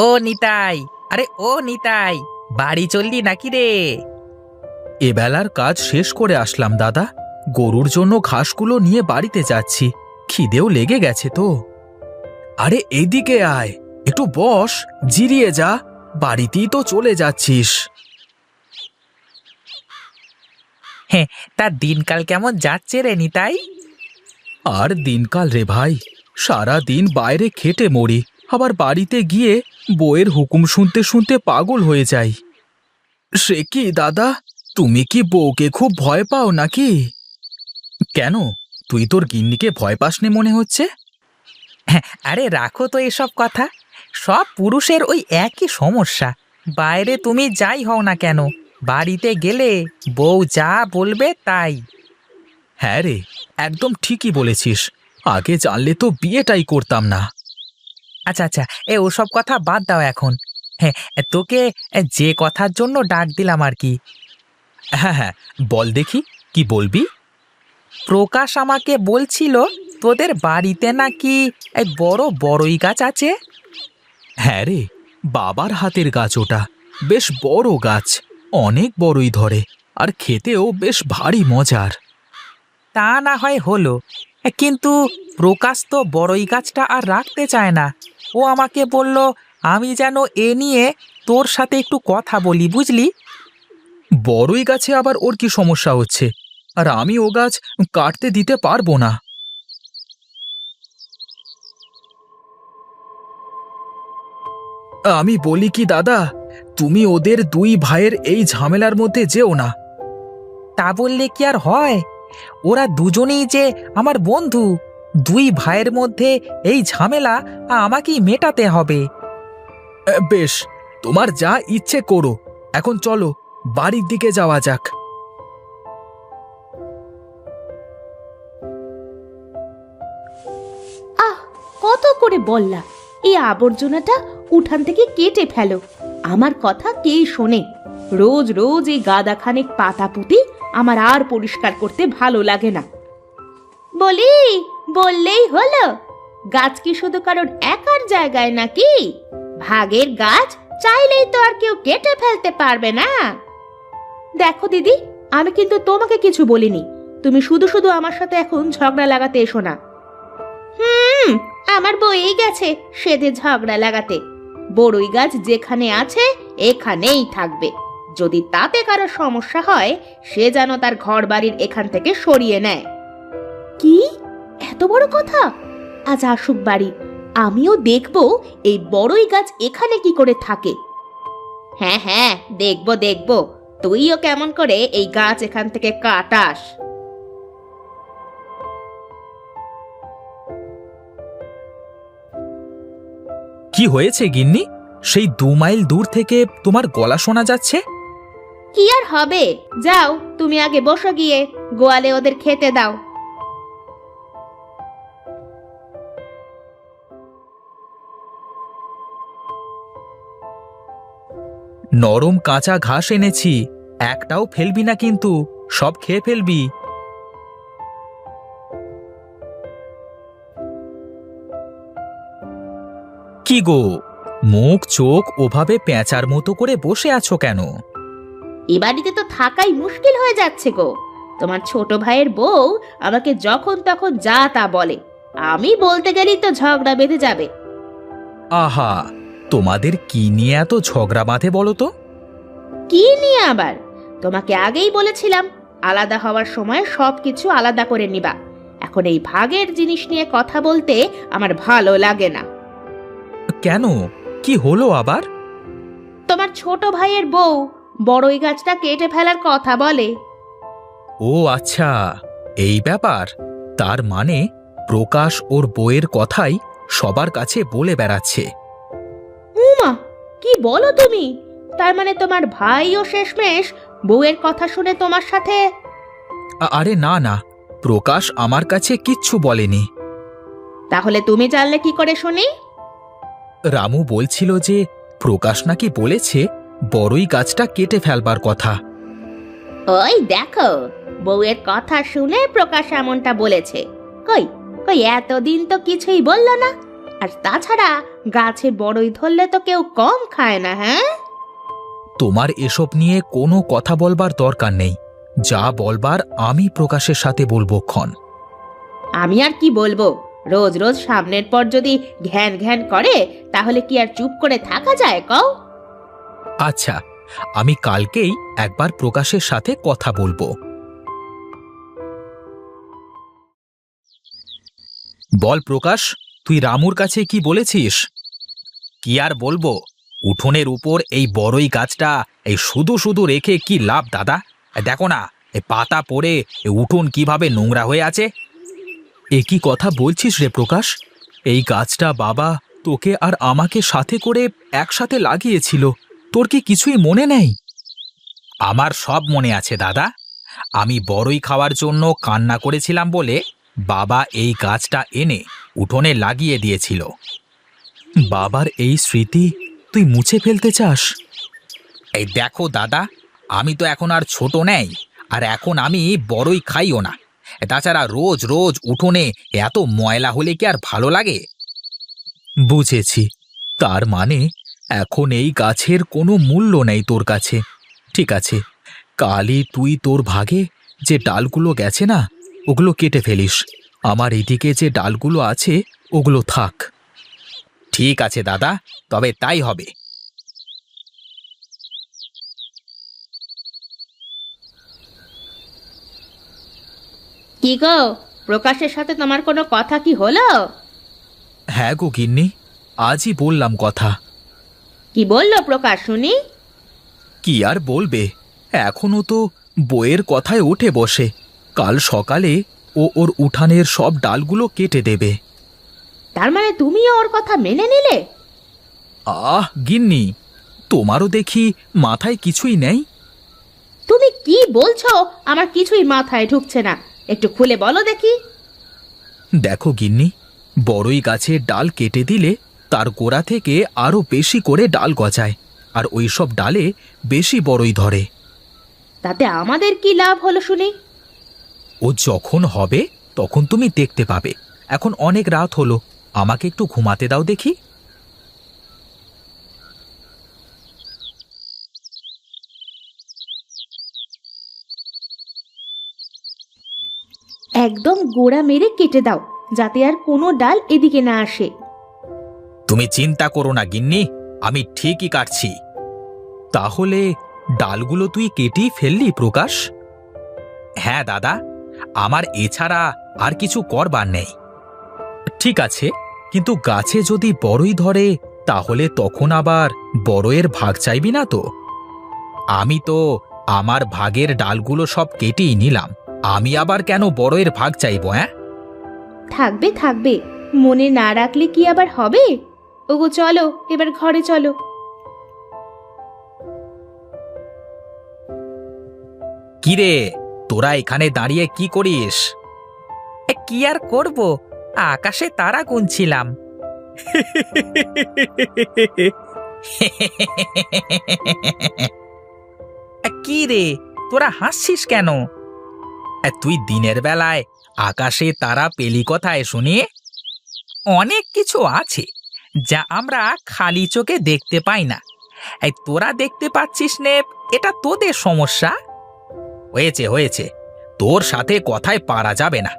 ও নিতাই, আরে ও নিতাই, বাড়ি চললি নাকি রে? এবেলার কাজ শেষ করে আসলাম দাদা। গরুর জন্য ঘাসগুলো নিয়ে বাড়িতে যাচ্ছি। খিদেও লেগে গেছে তো। আরে এদিকে আয়, একটু বস, জিরিয়ে যা। বাড়িতেই তো চলে যাচ্ছিস। হ্যাঁ, তা দিনকাল কেমন যাচ্ছে রে নিতাই? আর দিনকাল রে ভাই, সারা দিন বাইরে খেটে মরি, আবার বাড়িতে গিয়ে বউয়ের হুকুম শুনতে শুনতে পাগল হয়ে যাই। সে কি দাদা, তুমি কি বউকে খুব ভয় পাও নাকি? কেন, তুই তোর গিন্নিকে ভয় পাস নে মনে হচ্ছে? হ্যাঁ, আরে রাখো তো এসব কথা। সব পুরুষের ওই একই সমস্যা। বাইরে তুমি যাই হও না কেন, বাড়িতে গেলে বউ যা বলবে তাই। হ্যাঁ রে, একদম ঠিকই বলেছিস। আগে জানলে তো বিয়েটাই করতাম না। আচ্ছা আচ্ছা, ওসব কথা বাদ দাও এখন। হ্যাঁ, তোকে যে কথার জন্য ডাক দিলাম আর কি। হ্যাঁ হ্যাঁ, বল দেখি, কি বলবি? প্রকাশ আমাকে বলছিল তোদের বাড়িতে নাকি এক বড় বড়ই গাছ আছে। হ্যাঁ রে, বাবার হাতের গাছ ওটা। বেশ বড় গাছ, অনেক বড়ই ধরে, আর খেতেও বেশ ভারী মজার। তা না হয় হলো, কিন্তু প্রকাশ তো বড়ই গাছটা আর রাখতে চায় না। ও আমাকে বলল আমি যেন এ নিয়ে তোর সাথে একটু কথা বলি, বুঝলি? বড়ই গাছে আবার ওর কি সমস্যা হচ্ছে? আর আমি ও গাছ কাটতে দিতে পারবো না। আমি বলি কি দাদা, তুমি ওদের দুই ভাইয়ের এই ঝামেলার মধ্যে যেও না। তা বললে কি আর হয়? ওরা দুজনেই যে আমার বন্ধু। দুই ভাইয়ের মধ্যে এই ঝামেলা আমাকেই মেটাতে হবে। বেশ, তোমার যা ইচ্ছে করো। এখন চলো, বাড়ির দিকে যাওয়া যাক। আহ, কত করে বললা এই আবর্জনাটা উঠান থেকে কেটে ফেলো। আমার কথা কে শোনে? রোজ রোজ এই গাদা খানেক পাতা পুঁতি আমার আর পরিষ্কার করতে ভালো লাগে না। বলি, বললেই হলো। গাছ কি শুধু কারণ একার জায়গায় নাকি? ভাগের গাছ চাইলেই তো আর কেউ কেটে ফেলতে পারবে না। দেখো দিদি, আমি কিন্তু তোমাকে কিছু বলিনি। তুমি শুধু শুধু আমার সাথে এখন ঝগড়া লাগাতে এসো না। আমার বই গেছে সেদে ঝগড়া লাগাতে। বড়ই গাছ যেখানে আছে এখানেই থাকবে। যদি তাতে কারো সমস্যা হয়, সে যেন তার ঘর বাড়ির এখান থেকে সরিয়ে নেয়। কি এত বড় কথা? আজ আসুক বাড়ি, আমিও দেখবো এই বড়ই গাছ এখানে কি করে থাকে। হ্যাঁ হ্যাঁ, দেখবো দেখবো তুইও কেমন করে এই গাছ এখান থেকে কাটাস। কি হয়েছে গিন্নি? সেই 2 মাইল দূর থেকে তোমার গলা শোনা যাচ্ছে। কি আর হবে, যাও তুমি আগে বসো গিয়ে, গোয়ালে ওদের খেতে দাও। নরম কাঁচা ঘাস এনেছি, একটাও ফেলবি না কিন্তু, সব খেয়ে ফেলবি। কি গো, মুখ চোখ ওভাবে পেঁচার মতো করে বসে আছো কেন? এ বাড়িতে তো থাকাই মুশকিল হয়ে যাচ্ছে গো। তোমার ছোট ভাইয়ের বউ আমাকে যখন তখন যা তা বলে। আমি বলতে গেলেই তো ঝগড়া বেঁধে যাবে। আহা, তোমাদের কি নিয়ে এত ঝগড়া বাঁধে বলো তো? কি নিয়ে আবার? তোমাকে আগেই বলেছিলাম আলাদা হওয়ার সময় সবকিছু আলাদা করে নিবা। এখন এই ভাগের জিনিস নিয়ে কথা বলতে আমার ভালো লাগে না। কেন, কি হলো আবার? তোমার ছোট ভাইয়ের বউ বড়ই গাছটা কেটে ফেলার কথা বলে। ও আচ্ছা, এই ব্যাপার। তার মানে প্রকাশ ওর বউয়ের কথাই সবার কাছে বলে বেড়াচ্ছে। উমা, কি বলো তুমি? তার মানে তোমার ভাইও শেষমেশ বউয়ের কথা শুনে তোমার সাথে? আরে না না, প্রকাশ আমার কাছে কিচ্ছু বলেনি। তাহলে তুমি জানলে কি করে শুনি? রামু বলছিল যে প্রকাশ নাকি বলেছে বড়ই গাছটা কেটে ফেলবার কথা। ওই দেখো, বউয়ের কথা শুনে প্রকাশ এমনটা বলেছে। কই কই এতদিন তো কিছুই বললো না। আর তাছাড়া গাছে বড়ই ধরলে তো কেউ কম খায় না, হ্যাঁ? তোমার এসব নিয়ে কোনো কথা বলবার দরকার নেই। যা বলবার আমি প্রকাশের সাথে বলবো ক্ষণ। আমি আর কি বলবো? রোজ রোজ সামনের পর যদি ঘ্যান ঘ্যান করে তাহলে কি আর চুপ করে থাকা যায় কও? আচ্ছা, আমি কালকেই একবার প্রকাশের সাথে কথা বলবো। বল প্রকাশ, তুই রামুর কাছে কি বলেছিস? কি আর বলবো, উঠোনের উপর এই বড়ই গাছটা এই শুধু শুধু রেখে কি লাভ দাদা? দেখো না, এই পাতা পড়ে উঠোন কিভাবে নোংরা হয়ে আছে। এ কি কথা বলছিস রে প্রকাশ? এই গাছটা বাবা তোকে আর আমাকে সাথে করে একসাথে লাগিয়েছিল, তোর কি কিছুই মনে নেই? আমার সব মনে আছে দাদা। আমি বড়ই খাওয়ার জন্য কান্না করেছিলাম বলে বাবা এই গাছটা এনে উঠোনে লাগিয়ে দিয়েছিল। বাবার এই স্মৃতি তুই মুছে ফেলতে চাস? এই দেখো দাদা, আমি তো এখন আর ছোট নেই, আর এখন আমি বড়ই খাইও না। তাছাড়া রোজ রোজ উঠোনে এত ময়লা হলে কি আর ভালো লাগে? বুঝেছি, তার মানে এখন এই গাছের কোনো মূল্য নেই তোর কাছে। ঠিক আছে, কালই তুই তোর ভাগে যে ডালগুলো গেছে না, ওগুলো কেটে ফেলিস। আমার এদিকে যে ডালগুলো আছে ওগুলো থাক। ঠিক আছে দাদা, তবে তাই হবে। কি গো, প্রকাশের সাথে তোমার কোনো কথা কি হলো? হ্যাঁ গো গিন্নি, আজই বললাম কথা। কি বললো প্রকাশ শুনি? কি আর বলবে, এখনো তো বইয়ের কথায় উঠে বসে। কাল সকালে ও ওর উঠানের সব ডালগুলো কেটে দেবে। তার মানে তুমিও ওর কথা মেনে নিলে? আহ গিন্নি, তোমারও দেখি মাথায় কিছুই নেই। তুমি কি বলছো? আমার কিছুই মাথায় ঢুকছে না, একটু খুলে বলো দেখি। দেখো গিন্নি, বড়ই গাছের ডাল কেটে দিলে তার গোড়া থেকে আরো বেশি করে ডাল গজায়, আর ওই সব ডালে বেশি বড়ই ধরে। তাতে আমাদের কি লাভ হলো শুনি? ও যখন হবে তখন তুমি দেখতে পাবে। এখন অনেক রাত হলো, আমাকে একটু ঘুমাতে দাও দেখি। একদম গোড়া মেরে কেটে দাও, যাতে আর কোনো ডাল এদিকে না আসে। তুমি চিন্তা করো না গিন্নি, আমি ঠিকই কাটছি। তাহলে ডালগুলো তুই কেটেই ফেললি প্রকাশ? হ্যাঁ দাদা, আমার এছাড়া আর কিছু করবার নেই। ঠিক আছে, কিন্তু গাছে যদি বড়ই ধরে তাহলে তখন আবার বড়য়ের ভাগ চাইবি না তো? আমি তো আমার ভাগের ডালগুলো সব কেটেই নিলাম, আমি আবার কেন বড়য়ের ভাগ চাইবো? হ্যাঁ, থাকবে থাকবে, মনে না রাখলে কি আবার হবে? ওগো চলো, এবার ঘরে চলো। কিরে, তোরা এখানে দাঁড়িয়ে কি করিস? কি আর করব, আকাশে তারা গুনছিলাম। কি রে, তোরা হাসছিস কেন? তুই দিনের বেলায় আকাশে তারা পেলি কোথায় শুনি? অনেক কিছু আছে যা আমরা খালি চোখে দেখতে পাই না। এই তোরা দেখতে পাচ্ছিস নে, এটা তোদের সমস্যা। হয়েছে হয়েছে, তোর সাথে কথায় পারা যাবে না।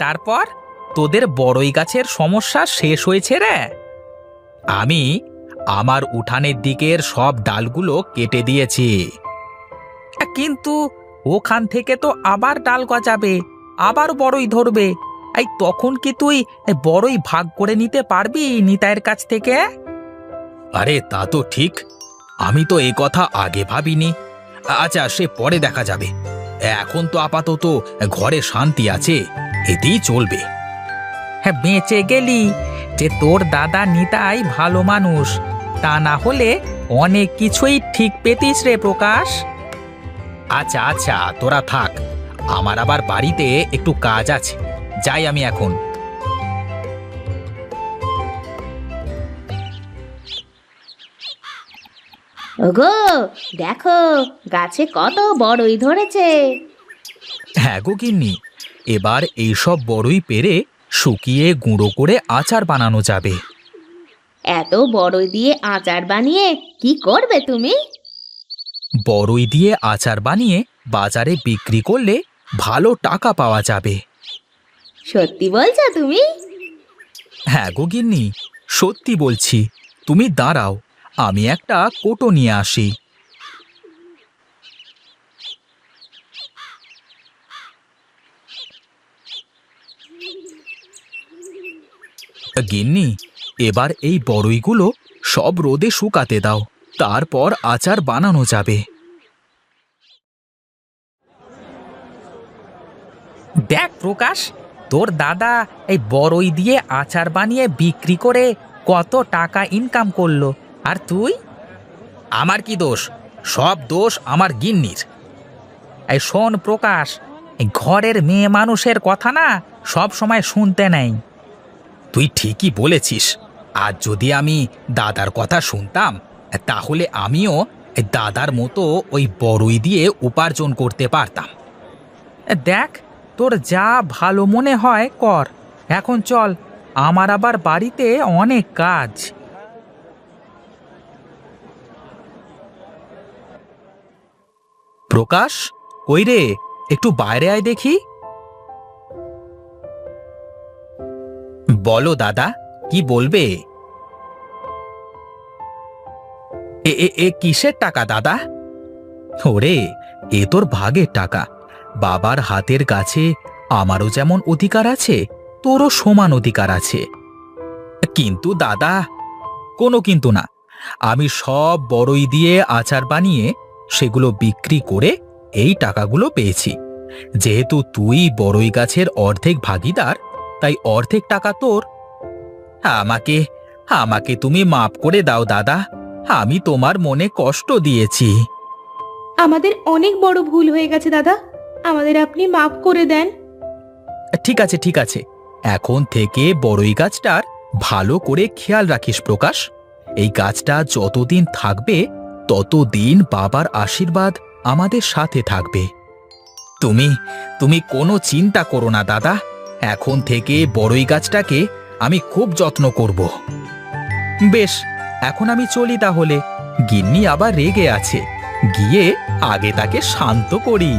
তারপর তোদের বড়ই গাছের সমস্যা শেষ হয়েছে রে? আমি আমার উঠানের দিকের সব ডালগুলো কেটে দিয়েছি। কিন্তু ওখান থেকে তো আবার ডাল গজাবে, আবার বড়ই ধরবে। তখন কি তুই বড়ই ভাগ করে নিতে পারবি নিতাইয়ের কাছ থেকে? আরে তা তো ঠিক, আমি তো এই কথা আগে ভাবিনি। আচ্ছা, সে পরে দেখা যাবে। এখন তো আপাতত ঘরে শান্তি আছে, এতেই চলবে। হ্যাঁ, বেঁচে গেলি যে তোর দাদা নিতাই ভালো মানুষ, তা না হলে অনেক কিছুই ঠিক পেতিস রে প্রকাশ। আচ্ছা আচ্ছা, তোরা থাক, আমার আবার বাড়িতে একটু কাজ আছে, যাই আমি এখন। ওগো, দেখো গাছে কত বড়ই ধরেছে। হ্যাঁ গো গিন্নি, এবার এইসব বড়ই পেরে শুকিয়ে গুঁড়ো করে আচার বানানো যাবে। এত বড়ই দিয়ে আচার বানিয়ে কি করবে তুমি? বড়ই দিয়ে আচার বানিয়ে বাজারে বিক্রি করলে ভালো টাকা পাওয়া যাবে। সত্যি বলছো তুমি? হ্যাঁ গো গিন্নি, সত্যি বলছি। তুমি দাঁড়াও, আমি একটা কোটো নিয়ে আসি। গিন্নি, এবার এই বড়ইগুলো সব রোদে শুকাতে দাও, তারপর আচার বানানো যাবে। দেখ প্রকাশ, তোর দাদা এই বড়ই দিয়ে আচার বানিয়ে বিক্রি করে কত টাকা ইনকাম করলো, আর তুই? আমার কি দোষ? সব দোষ আমার গিন্নির। এই শোন প্রকাশ, এই ঘরের মেয়ে মানুষের কথা না সব সময় শুনতে নেই। তুই ঠিকই বলেছিস। আজ যদি আমি দাদার কথা শুনতাম, তাহলে আমিও দাদার মতো ওই বড়ই দিয়ে উপার্জন করতে পারতাম। দেখ, তোর যা ভালো মনে হয় কর। এখন চল, আমার আবার বাড়িতে অনেক কাজ। প্রকাশ, কই রে? একটু বাইরে আয় দেখি। বলো দাদা, কি বলবে? এ এ এ কিসের টাকা দাদা? ওরে, এ তোর ভাগের টাকা। বাবার হাতের কাছে আমারও যেমন অধিকার আছে, তোরও সমান অধিকার আছে। কিন্তু দাদা, কোনো কিন্তু না। আমি সব বড়ই দিয়ে আচার বানিয়ে সেগুলো বিক্রি করে এই টাকাগুলো পেয়েছি। যেহেতু তুই বড়ই গাছের অর্ধেক ভাগীদার, তাই অর্ধেক টাকা তোর। আমাকে আমাকে তুমি মাফ করে দাও দাদা, আমি তোমার মনে কষ্ট দিয়েছি। আমাদের অনেক বড় ভুল হয়ে গেছে দাদা, আমাদের আপনি মাফ করে দেন। ঠিক আছে ঠিক আছে, এখন থেকে বড়ই গাছটার ভালো করে খেয়াল রাখিস প্রকাশ। এই গাছটা যতদিন থাকবে ততদিন বাবার আশীর্বাদ আমাদের সাথে থাকবে। তুমি তুমি কোনো চিন্তা করো না দাদা, এখন থেকে বড়ই গাছটাকে আমি খুব যত্ন করব। বেশ, এখন আমি চলি তাহলে। গিন্নি আবার রেগে আছে, গিয়ে আগে তাকে শান্ত করি।